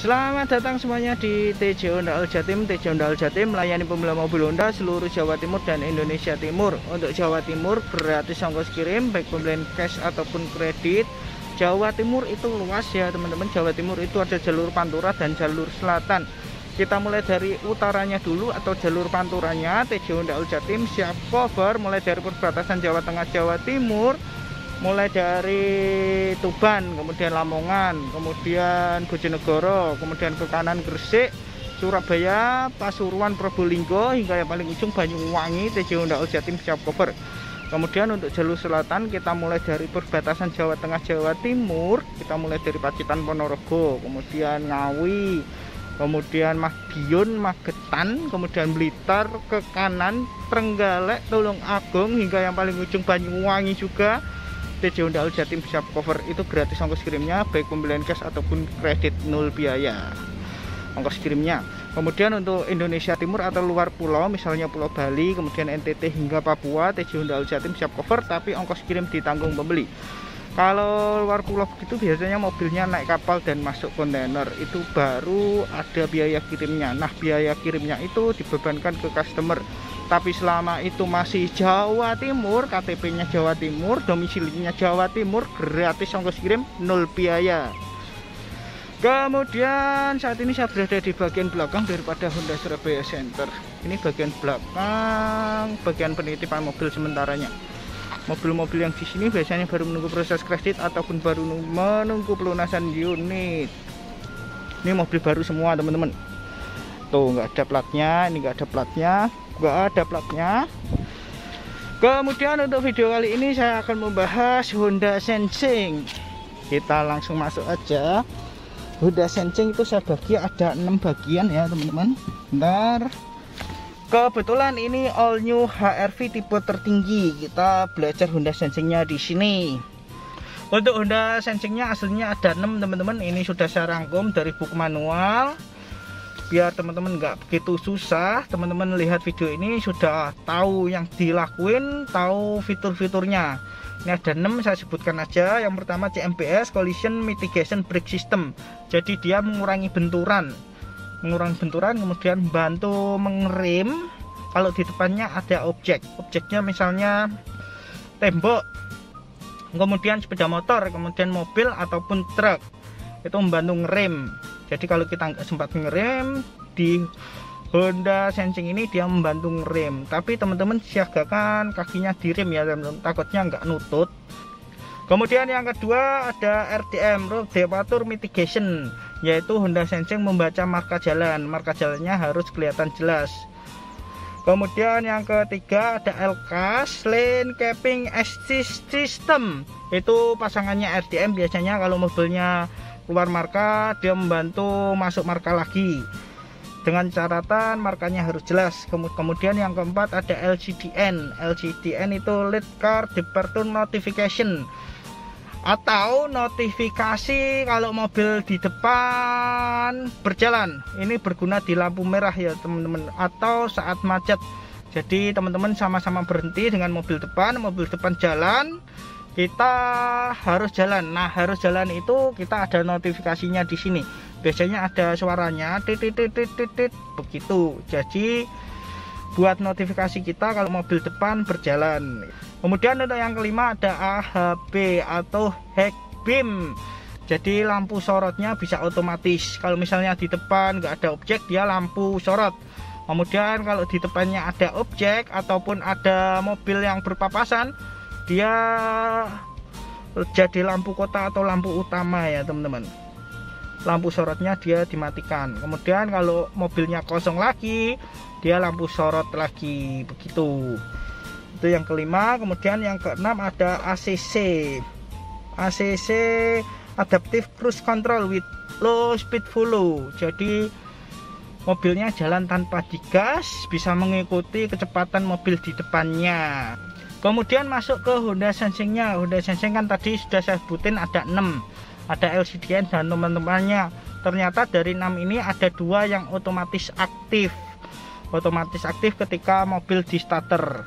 Selamat datang semuanya di TJ Honda Al Jatim. TJ Honda Al Jatim melayani pembelian mobil Honda seluruh Jawa Timur dan Indonesia Timur. Untuk Jawa Timur gratis ongkos kirim baik pembelian cash ataupun kredit. Jawa Timur itu luas ya teman-teman. Jawa Timur itu ada jalur Pantura dan jalur Selatan. Kita mulai dari utaranya dulu atau jalur Panturanya. TJ Honda Al Jatim siap cover mulai dari perbatasan Jawa Tengah Jawa Timur, mulai dari Tuban, kemudian Lamongan, kemudian Bojonegoro, kemudian ke kanan Gresik, Surabaya, Pasuruan, Probolinggo, hingga yang paling ujung Banyuwangi. TJ Honda Al Jatim siap cover. Kemudian untuk jalur selatan kita mulai dari perbatasan Jawa Tengah Jawa Timur, kita mulai dari Pacitan, Ponorogo, kemudian Ngawi, kemudian Madiun, Magetan, kemudian Blitar, ke kanan Trenggalek, Tulung Agung, hingga yang paling ujung Banyuwangi juga. TJ Honda Al Jatim siap cover, itu gratis ongkos kirimnya baik pembelian cash ataupun kredit, nol biaya ongkos kirimnya. Kemudian untuk Indonesia Timur atau luar pulau, misalnya Pulau Bali, kemudian NTT hingga Papua, TJ Honda Al Jatim siap cover, tapi ongkos kirim ditanggung pembeli. Kalau luar pulau begitu biasanya mobilnya naik kapal dan masuk kontainer, itu baru ada biaya kirimnya. Nah, biaya kirimnya itu dibebankan ke customer. Tapi selama itu masih Jawa Timur, KTP-nya Jawa Timur, domisilinya Jawa Timur, gratis ongkos kirim, nol biaya. Kemudian saat ini saya berada di bagian belakang daripada Honda Surabaya Center. Ini bagian belakang, bagian penitipan mobil sementaranya. Mobil-mobil yang di sini biasanya baru menunggu proses kredit ataupun baru menunggu pelunasan unit. Ini mobil baru semua teman-teman. Tuh nggak ada platnya, ini nggak ada platnya, nggak ada platnya. Kemudian untuk video kali ini saya akan membahas Honda Sensing. Kita langsung masuk aja. Honda Sensing itu saya bagi ada 6 bagian ya teman-teman. Bentar. Kebetulan ini all new HR-V tipe tertinggi. Kita belajar Honda Sensingnya di sini. Untuk Honda Sensingnya aslinya ada 6 teman-teman. Ini sudah saya rangkum dari buku manual. Biar teman-teman nggak begitu susah, teman-teman lihat video ini sudah tahu yang dilakuin, tahu fitur-fiturnya. Ini ada 6, saya sebutkan aja. Yang pertama CMBS, Collision Mitigation Brake System. Jadi dia mengurangi benturan, kemudian bantu mengerem kalau di depannya ada objeknya misalnya tembok, kemudian sepeda motor, kemudian mobil ataupun truk, itu membantu ngerem. Jadi kalau kita nggak sempat ngerem, di Honda Sensing ini dia membantu ngerem. Tapi teman-teman siagakan kakinya direm ya teman-teman, takutnya nggak nutut. Kemudian yang kedua ada RDM, Road Departure Mitigation, yaitu Honda Sensing membaca marka jalan. Marka jalannya harus kelihatan jelas. Kemudian yang ketiga ada LCAS, Lane Keeping Assist System. Itu pasangannya RDM, biasanya kalau mobilnya keluar marka dia membantu masuk marka lagi. Dengan catatan markanya harus jelas. Kemudian yang keempat ada LCDN. LCDN itu Lead Car Departure Notification, atau notifikasi kalau mobil di depan berjalan. Ini berguna di lampu merah ya teman-teman, atau saat macet. Jadi teman-teman sama-sama berhenti dengan mobil depan jalan, kita harus jalan. Nah, harus jalan itu kita ada notifikasinya di sini. Biasanya ada suaranya titit begitu. Jadi buat notifikasi kita kalau mobil depan berjalan. Kemudian untuk yang kelima ada AHB atau High Beam. Jadi lampu sorotnya bisa otomatis. Kalau misalnya di depan nggak ada objek, dia lampu sorot. Kemudian kalau di depannya ada objek ataupun ada mobil yang berpapasan, dia jadi lampu kota atau lampu utama ya teman-teman. Lampu sorotnya dia dimatikan. Kemudian kalau mobilnya kosong lagi, dia lampu sorot lagi begitu. Itu yang kelima. Kemudian yang keenam ada ACC. ACC Adaptive Cruise Control with Low Speed Follow. Jadi mobilnya jalan tanpa digas, bisa mengikuti kecepatan mobil di depannya. Kemudian masuk ke Honda Sensingnya. Honda Sensing kan tadi sudah saya sebutin ada 6. Ada LCDN dan teman-temannya. Ternyata dari 6 ini ada 2 yang otomatis aktif. Otomatis aktif ketika mobil di starter.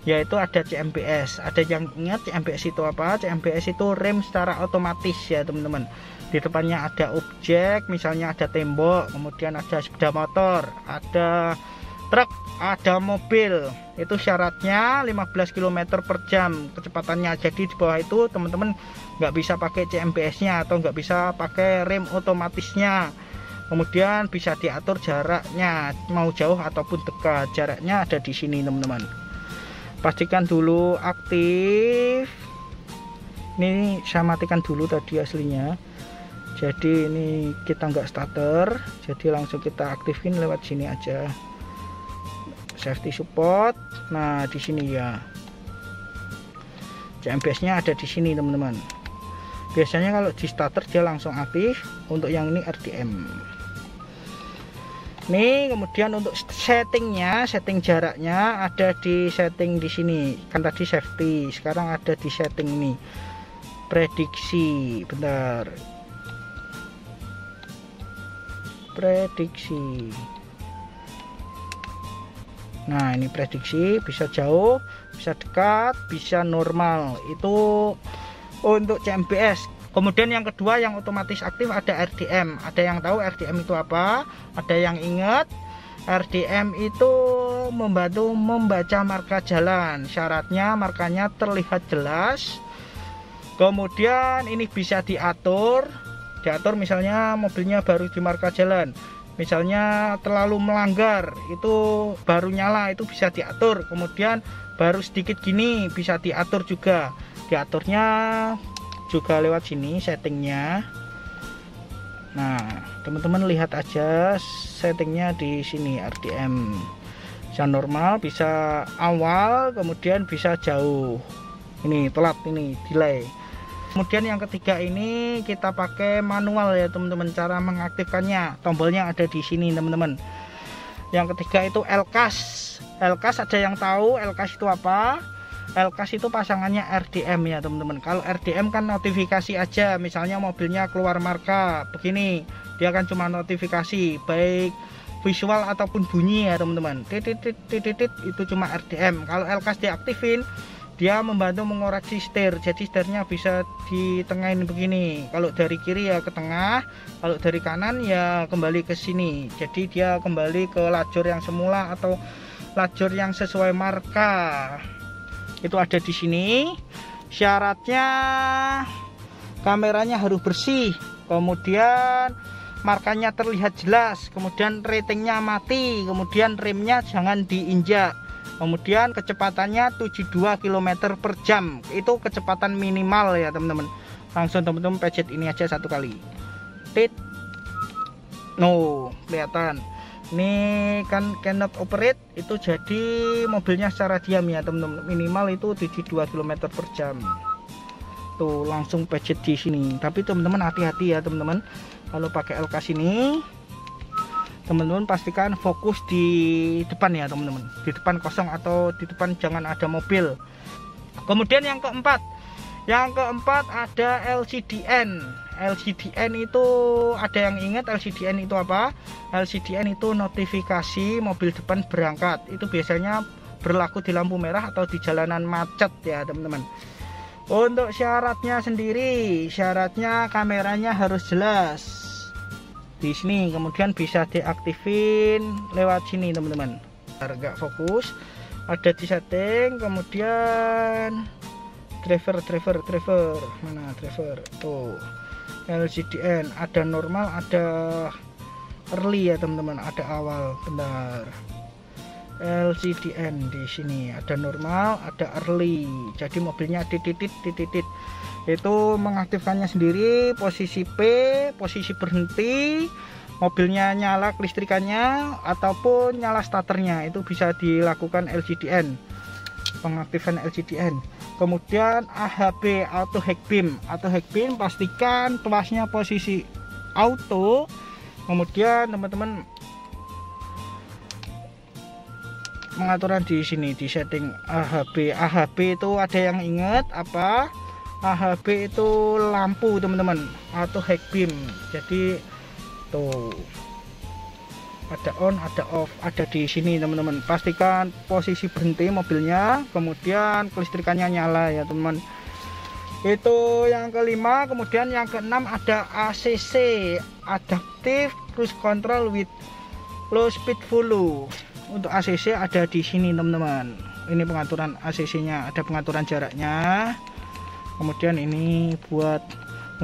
yaitu ada CMBS. Ada yang ingat CMBS itu apa? CMBS itu rem secara otomatis ya teman-teman. Di depannya ada objek, misalnya ada tembok, kemudian ada sepeda motor, ada truk, ada mobil. Itu syaratnya 15 km per jam kecepatannya. Jadi di bawah itu teman-teman nggak bisa pakai CMBS-nya atau nggak bisa pakai rem otomatisnya. Kemudian bisa diatur jaraknya, mau jauh ataupun dekat. Jaraknya ada di sini teman-teman. Pastikan dulu aktif. Ini saya matikan dulu tadi aslinya. Jadi ini kita nggak starter, jadi langsung kita aktifin lewat sini aja. Safety support. Nah di sini ya. CMBS-nya ada di sini teman-teman. Biasanya kalau di starter dia langsung aktif. Untuk yang ini RDM. Nih, kemudian untuk settingnya, setting jaraknya ada di setting di sini. Kan tadi safety, sekarang ada di setting ini. Prediksi, bentar. Prediksi. Nah, ini prediksi, bisa jauh, bisa dekat, bisa normal. Itu untuk CMBS. Kemudian yang kedua yang otomatis aktif ada RDM. Ada yang tahu RDM itu apa? Ada yang ingat? RDM itu membantu membaca marka jalan. Syaratnya markanya terlihat jelas. Kemudian ini bisa diatur. Diatur misalnya mobilnya baru di marka jalan. Misalnya terlalu melanggar, itu baru nyala, itu bisa diatur. Kemudian baru sedikit gini bisa diatur juga. Diaturnya juga lewat sini settingnya. Nah teman-teman lihat aja settingnya di sini. RDM bisa normal, bisa awal, kemudian bisa jauh. Ini telat, ini delay. Kemudian yang ketiga ini kita pakai manual ya teman-teman. Cara mengaktifkannya, tombolnya ada di sini teman-teman. Yang ketiga itu LCAS. LCAS ada yang tahu LCAS itu apa? LCAS itu pasangannya RDM ya teman-teman. Kalau RDM kan notifikasi aja, misalnya mobilnya keluar marka begini, dia kan cuma notifikasi, baik visual ataupun bunyi ya teman-teman. Titit itu cuma RDM. Kalau LCAS diaktifin, dia membantu mengoreksi setir. Jadi setirnya bisa ditengahin begini. Kalau dari kiri ya ke tengah, kalau dari kanan ya kembali ke sini. Jadi dia kembali ke lajur yang semula atau lajur yang sesuai marka. Itu ada di sini. Syaratnya kameranya harus bersih, kemudian markanya terlihat jelas, kemudian ratingnya mati, kemudian remnya jangan diinjak, kemudian kecepatannya 72 km per jam. Itu kecepatan minimal ya teman-teman. Langsung teman-teman pencet ini aja satu kali. Tit. No, kelihatan. Ini kan cannot operate, itu jadi mobilnya secara diam ya teman-teman. Minimal itu 72 km per jam. Tuh langsung pencet di sini. Tapi teman-teman hati-hati ya teman-teman. Kalau pakai LCAS ini, teman-teman pastikan fokus di depan ya teman-teman. Di depan kosong atau di depan jangan ada mobil. Kemudian yang keempat ada LCDN. LCDN itu ada yang ingat LCDN itu apa? LCDN itu notifikasi mobil depan berangkat. Itu biasanya berlaku di lampu merah atau di jalanan macet ya teman-teman. Untuk syaratnya sendiri, syaratnya kameranya harus jelas di sini, kemudian bisa diaktifin lewat sini teman-teman. Agak fokus, ada di setting, kemudian driver mana driver tuh. LCDN ada normal, ada early ya teman-teman, ada awal. Bentar, LCDN di sini ada normal, ada early. Jadi mobilnya titit. Itu mengaktifkannya sendiri. Posisi P, posisi berhenti, mobilnya nyala kelistrikannya ataupun nyala starternya, itu bisa dilakukan LCDN, pengaktifan LCDN. Kemudian AHB, auto high beam. Auto high beam pastikan tuasnya posisi auto. Kemudian teman-teman pengaturan di sini di setting AHB. AHB itu ada yang ingat apa? AHB itu lampu teman-teman, auto high beam. Jadi tuh ada on, ada off, ada di sini teman-teman. Pastikan posisi berhenti mobilnya, kemudian kelistrikannya nyala ya teman-teman. Itu yang kelima. Kemudian yang keenam ada ACC, Adaptive Cruise Control with Low Speed Follow. Untuk ACC ada di sini teman-teman. Ini pengaturan ACC-nya, ada pengaturan jaraknya. Kemudian ini buat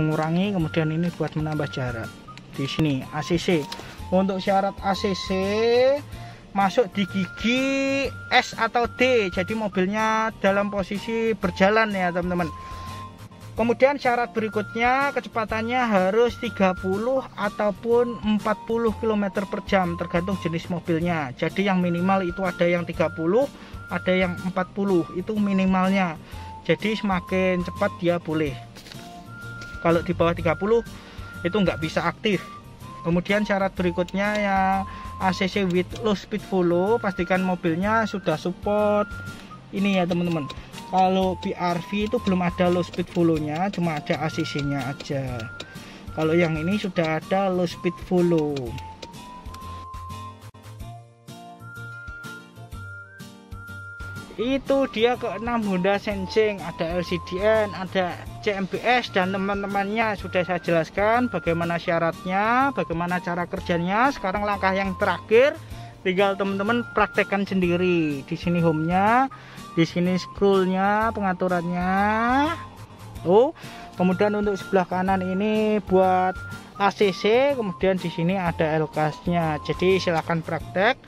mengurangi, kemudian ini buat menambah jarak. Di sini ACC. Untuk syarat ACC masuk di gigi S atau D, jadi mobilnya dalam posisi berjalan ya teman-teman. Kemudian syarat berikutnya kecepatannya harus 30 ataupun 40 km per jam tergantung jenis mobilnya. Jadi yang minimal itu ada yang 30, ada yang 40, itu minimalnya. Jadi semakin cepat dia boleh. Kalau di bawah 30 itu nggak bisa aktif. Kemudian syarat berikutnya yang ACC with low speed follow, pastikan mobilnya sudah support ini ya teman-teman. Kalau BRV itu belum ada low speed follow-nya, cuma ada ACC-nya aja. Kalau yang ini sudah ada low speed follow. Itu dia keenam Honda Sensing, ada LCDN, ada CMBS dan teman-temannya sudah saya jelaskan bagaimana syaratnya, bagaimana cara kerjanya. Sekarang langkah yang terakhir, tinggal teman-teman praktekkan sendiri. Di sini home-nya, di sini scroll-nya, pengaturannya. Kemudian untuk sebelah kanan ini buat ACC, kemudian di sini ada LKS-nya. Jadi silahkan praktek.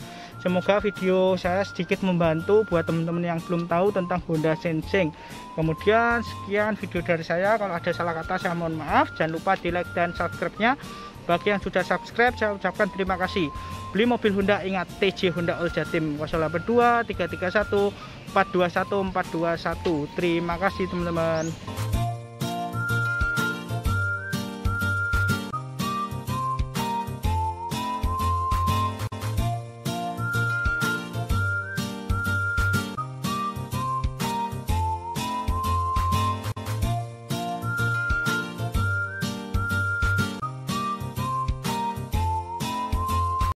Semoga video saya sedikit membantu buat teman-teman yang belum tahu tentang Honda Sensing. Kemudian sekian video dari saya. Kalau ada salah kata saya mohon maaf. Jangan lupa di like dan subscribe-nya. Bagi yang sudah subscribe saya ucapkan terima kasih. Beli mobil Honda ingat TJ Honda All Jatim 082 331 421 421. Terima kasih teman-teman.